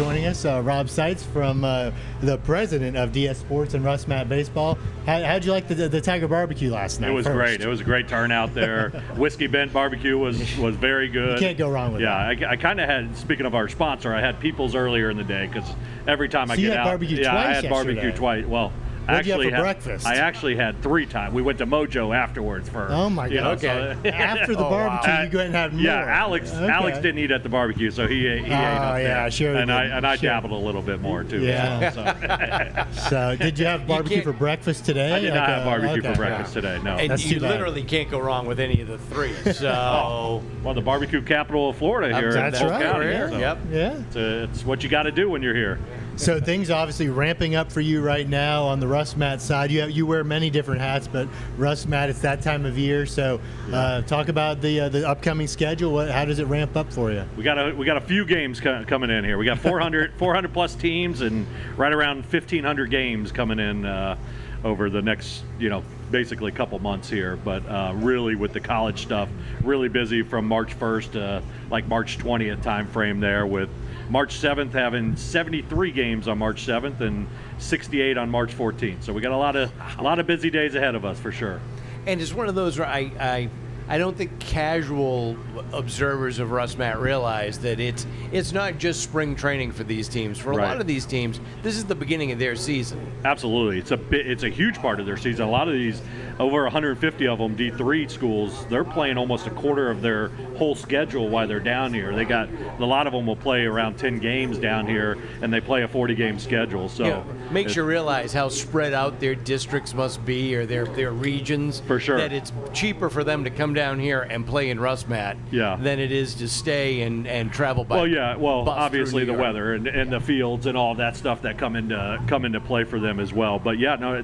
joining us, Rob Sitz, from the president of DS Sports and RussMatt Baseball. How'd you like the Tiger Barbecue last night? It was great. It was a great turnout there. Whiskey Bent Barbecue was very good. You can't go wrong with that. Yeah, I kind of had, speaking of our sponsor, I had People's earlier in the day because every time I you get had out. barbecue twice I had barbecue yesterday. twice. Well, What'd you have for breakfast? I actually had 3 times. We went to Mojo afterwards for. Oh my God! Okay. So, after the barbecue, you go ahead and have more. Yeah, Alex didn't eat at the barbecue, so he ate up there. Yeah, sure. And I dabbled a little bit more too. Yeah. So did you have barbecue for breakfast today? I did not have barbecue for breakfast today. No. And That's you literally can't go wrong with any of the 3. So. Well, the barbecue capital of Florida here. That's in Polk right. County, Here. so Yep. Yeah. It's what you got to do when you're here. So things obviously ramping up for you right now on the RussMatt side. You wear many different hats, but RussMatt, it's that time of year. So talk about the upcoming schedule. How does it ramp up for you? We got a few games coming in here. We got 400 plus teams and right around 1,500 games coming in over the next basically couple months here. But really with the college stuff, really busy from March 1st to like March 20th time frame there, with March 7th having 73 games on March 7th and 68 on March 14th. So we got a lot of busy days ahead of us for sure. And it's one of those where I don't think casual observers of RussMatt realize that it's not just spring training for these teams. For a lot of these teams, this is the beginning of their season. Absolutely, it's a huge part of their season. A lot of these, over 150 of them, D3 schools, they're playing almost a quarter of their whole schedule while they're down here. A lot of them will play around 10 games down here, and they play a 40-game schedule. So makes you realize how spread out their districts must be, or their regions. For sure. That it's cheaper for them to come down here and play in RussMatt than it is to stay and travel by. Well, bus obviously through the New York. weather and the fields and all that stuff that come into play for them as well. But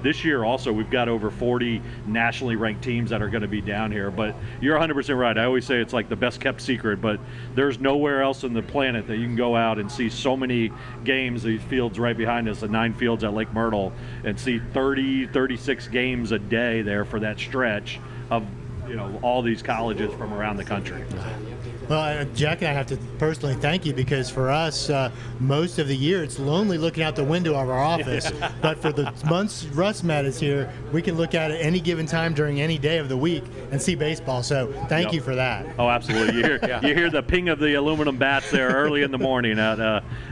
this year also we've got over 40 nationally ranked teams that are going to be down here. But you're 100% right. I always say it's like the best kept secret, but there's nowhere else on the planet that you can go out and see so many games. These fields right behind us, the 9 fields at Lake Myrtle, and see 36 games a day there for that stretch of all these colleges from around the country. Well, Jack and I have to personally thank you, because for us, most of the year it's lonely looking out the window of our office. But for the months RussMatt is here, we can look at it any given time during any day of the week and see baseball. So thank you for that. Oh, absolutely. You hear the ping of the aluminum bats there early in the morning at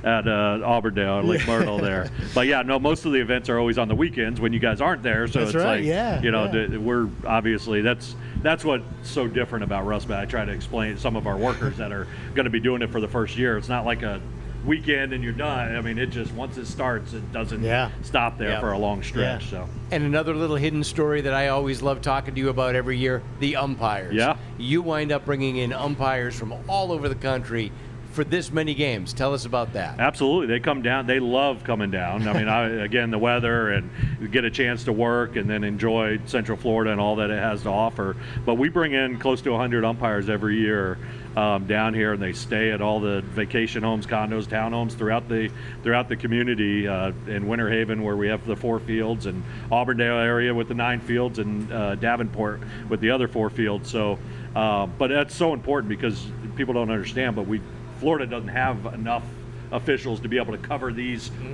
Auburndale, Lake Myrtle there. But most of the events are always on the weekends when you guys aren't there. So That's it's right. we're obviously that's what's so different about RussMatt. I try to explain to some of our workers that are going to be doing it for the first year. It's not like a weekend and you're done. I mean, it just, once it starts, it doesn't stop there for a long stretch. So. And another little hidden story that I always love talking to you about every year, the umpires. Yeah. You wind up bringing in umpires from all over the country for this many games. Tell us about that. Absolutely. They come down. They love coming down. I mean, again, the weather, and get a chance to work and then enjoy Central Florida and all that it has to offer. But we bring in close to 100 umpires every year down here, and they stay at all the vacation homes, condos, townhomes throughout the community in Winter Haven, where we have the 4 fields, and Auburndale area with the 9 fields, and Davenport with the other 4 fields. So, but that's so important because people don't understand, but Florida doesn't have enough officials to be able to cover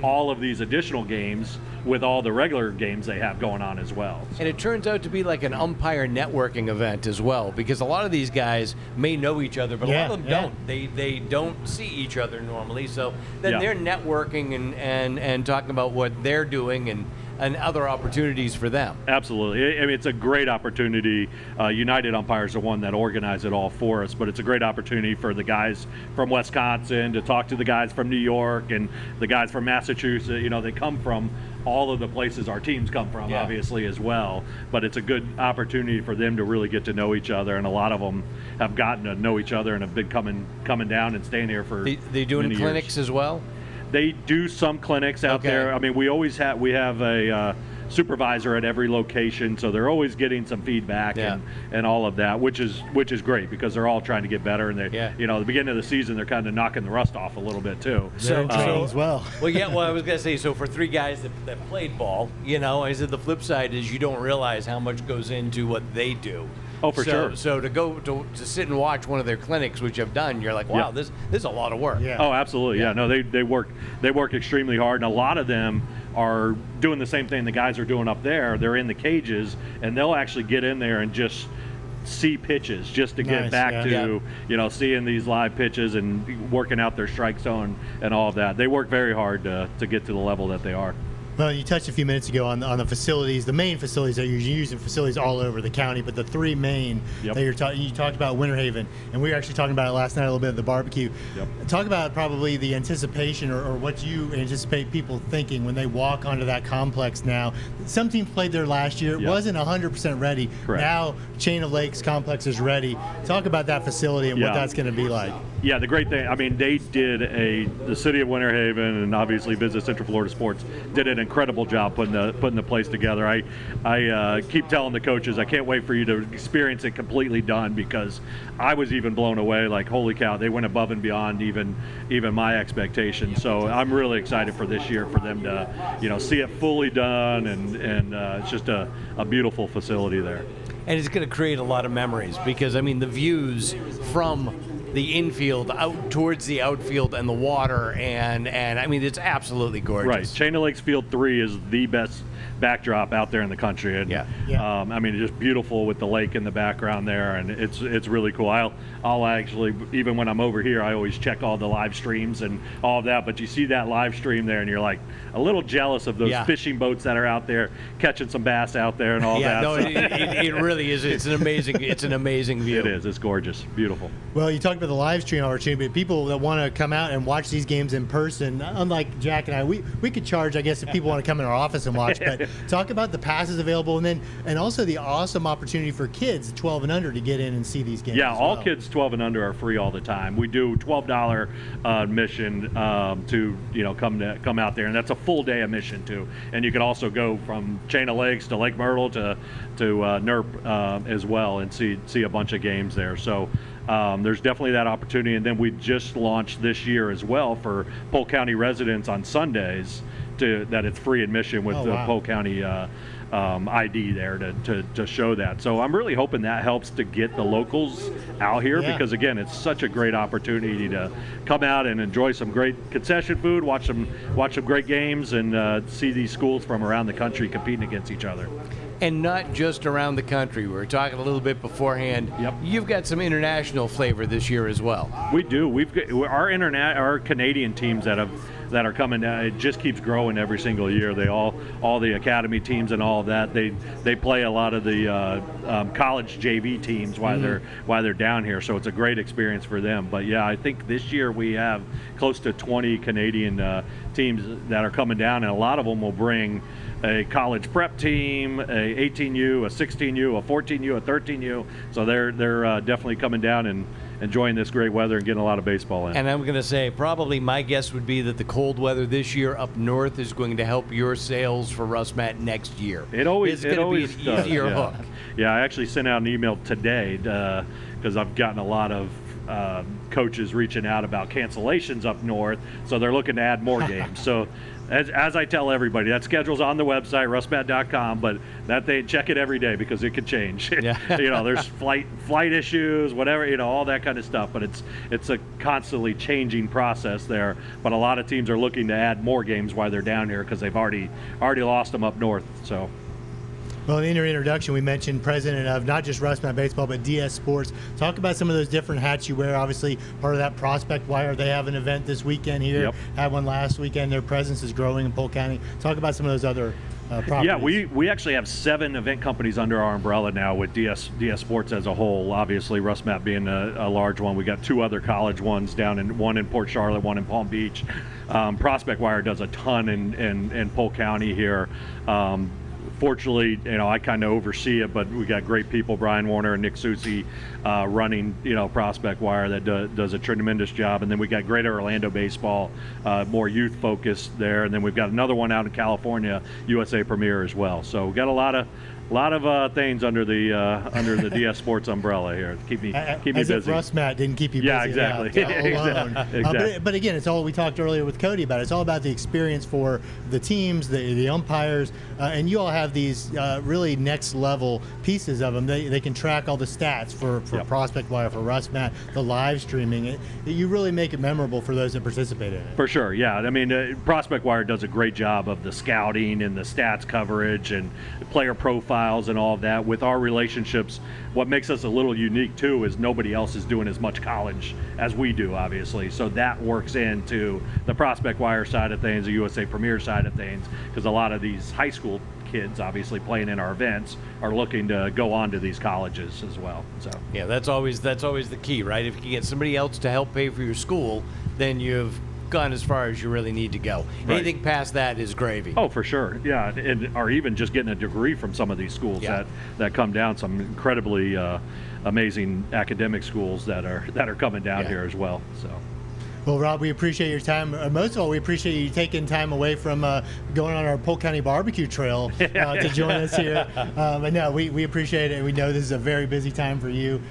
all of these additional games with all the regular games they have going on as well. So. And it turns out to be like an umpire networking event as well, because a lot of these guys may know each other, but a lot of them don't. They don't see each other normally, so then they're networking and talking about what they're doing and other opportunities for them. Absolutely. I mean, it's a great opportunity. United Umpires are the one that organize it all for us, but it's a great opportunity for the guys from Wisconsin to talk to the guys from New York and the guys from Massachusetts. They come from all of the places our teams come from, obviously, as well. But it's a good opportunity for them to really get to know each other, and a lot of them have gotten to know each other and have been coming down and staying here for They doing many clinics years. As well? They do some clinics out there. I mean, we have a supervisor at every location, so they're always getting some feedback and all of that, which is great because they're all trying to get better. And they, at the beginning of the season, they're kind of knocking the rust off a little bit too. So as well. Well, I was gonna say, so for 3 guys that played ball, I said the flip side is you don't realize how much goes into what they do. Oh, for sure. So to go to sit and watch one of their clinics, which I've done, you're like, wow, Yeah. this is a lot of work. Yeah. Oh, absolutely. Yeah. No, they work extremely hard, and a lot of them are doing the same thing the guys are doing up there. They're in the cages, and they'll actually get in there and just see pitches just to get Nice, back yeah. to seeing these live pitches and working out their strike zone and all of that. They work very hard to get to the level that they are. Well, you touched a few minutes ago on the facilities, the main facilities that you're using, facilities all over the county, but the three main Yep. that you talked about Winter Haven, and we were actually talking about it last night a little bit at the barbecue. Yep. Talk about probably the anticipation or what you anticipate people thinking when they walk onto that complex now. Some teams played there last year. It Yep. wasn't 100% ready. Correct. Now Chain of Lakes complex is ready. Talk about that facility and what Yeah. that's going to be like. Yeah, the great thing, I mean, they did the city of Winter Haven and obviously Visit Central Florida Sports did an incredible job putting the place together. I keep telling the coaches, I can't wait for you to experience it completely done, because I was even blown away. Like, holy cow, they went above and beyond even my expectations. So I'm really excited for this year for them to see it fully done, and it's just a beautiful facility there. And it's going to create a lot of memories, because I mean the views from the infield out towards the outfield and the water, and I mean it's absolutely gorgeous. Right. Chain of Lakes Field 3 is the best backdrop out there in the country, and Yeah. I mean, it's just beautiful with the lake in the background there, and it's really cool. I'll actually, even when I'm over here, I always check all the live streams and all of that, but you see that live stream there and you're like a little jealous of those Yeah. fishing boats that are out there catching some bass out there and all Yeah, that. no, So it really is. It's an amazing view. it is. It's gorgeous. Beautiful. Well, you talked about the live stream opportunity, but people that want to come out and watch these games in person, unlike Jack and I, we could charge, I guess, if people want to come in our office and watch. But talk about the passes available, and also the awesome opportunity for kids 12 and under to get in and see these games. Yeah, as all well. kids 12 and under are free all the time. We do $12 admission to come out there, and that's a full day admission too. And you can also go from Chain of Lakes to Lake Myrtle to NERP as well and see a bunch of games there. So there's definitely that opportunity. And then we just launched this year as well for Polk County residents on Sundays that it's free admission with the wow. Polk County ID there to show that. So I'm really hoping that helps to get the locals out here, Yeah. because again, it's such a great opportunity to come out and enjoy some great concession food, watch some great games, and see these schools from around the country competing against each other. And not just around the country. We were talking a little bit beforehand. Yep. You've got some international flavor this year as well. We do. We've got our Canadian teams that are coming down. It just keeps growing every single year. They all the academy teams and all of that. They play a lot of the college JV teams while they're down here. So it's a great experience for them. But yeah, I think this year we have close to 20 Canadian teams that are coming down, and a lot of them will bring a college prep team, a 18U, a 16U, a 14U, a 13U. So they're definitely coming down and enjoying this great weather and getting a lot of baseball in. And I'm going to say, probably my guess would be that the cold weather this year up north is going to help your sales for RussMatt next year. It always it's going to be an does, easier yeah. hook. Yeah, I actually sent out an email today because I've gotten a lot of coaches reaching out about cancellations up north, so they're looking to add more games. So as I tell everybody, that schedule's on the website, russmatt.com, but that they check it every day because it could change. Yeah. There's flight issues, whatever, all that kind of stuff, but it's a constantly changing process there. But a lot of teams are looking to add more games while they're down here because they've already lost them up north. So. Well, in your introduction, we mentioned president of not just RussMatt Baseball, but DS Sports. Talk about some of those different hats you wear. Obviously, part of that Prospect Wire. They have an event this weekend here. Yep. Had one last weekend. Their presence is growing in Polk County. Talk about some of those other properties. Yeah, we actually have 7 event companies under our umbrella now with DS Sports as a whole. Obviously, RussMatt being a large one. We got 2 other college ones one in Port Charlotte, one in Palm Beach. Prospect Wire does a ton in Polk County here. Fortunately, I kind of oversee it, but we got great people, Brian Warner and Nick Susi, running, Prospect Wire that does a tremendous job. And then we got Greater Orlando Baseball, more youth focused there. And then we've got another one out in California, USA Premier as well. So we got a lot lot of things under the DS Sports umbrella here. Keep me As busy. if RussMatt didn't keep you busy. Yeah, exactly. Alone. Exactly. But again, it's all we talked earlier with Cody about. It's all about the experience for the teams, the umpires, and you all have these really next level pieces of them. They can track all the stats for Prospect Wire, for RussMatt, the live streaming. You really make it memorable for those that participate in it. For sure, yeah. I mean, Prospect Wire does a great job of the scouting and the stats coverage and player profiles and all of that. With our relationships, what makes us a little unique too is nobody else is doing as much college as we do, obviously. So that works into the Prospect Wire side of things, the USA Premier side of things, because a lot of these high school kids obviously playing in our events are looking to go on to these colleges as well. So yeah, that's always the key, right? If you can get somebody else to help pay for your school, then you've gone as far as you really need to go. Right. Anything past that is gravy. Oh, for sure, yeah, and or even just getting a degree from some of these schools that come down. Some incredibly amazing academic schools that are coming down here as well. So. Well, Rob, we appreciate your time. Most of all, we appreciate you taking time away from going on our Polk County barbecue trail to join us here. But no, we appreciate it. We know this is a very busy time for you.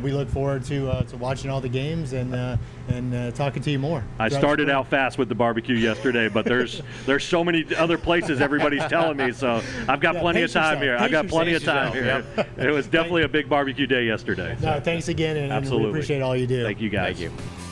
We look forward to watching all the games and talking to you more. I started out fast with the barbecue yesterday, but there's so many other places everybody's telling me, so I've got plenty of time here. I've got plenty of time here. It was definitely a big barbecue day yesterday. No, thanks again, and we Absolutely. appreciate all you do. Thank you, guys. Thank you.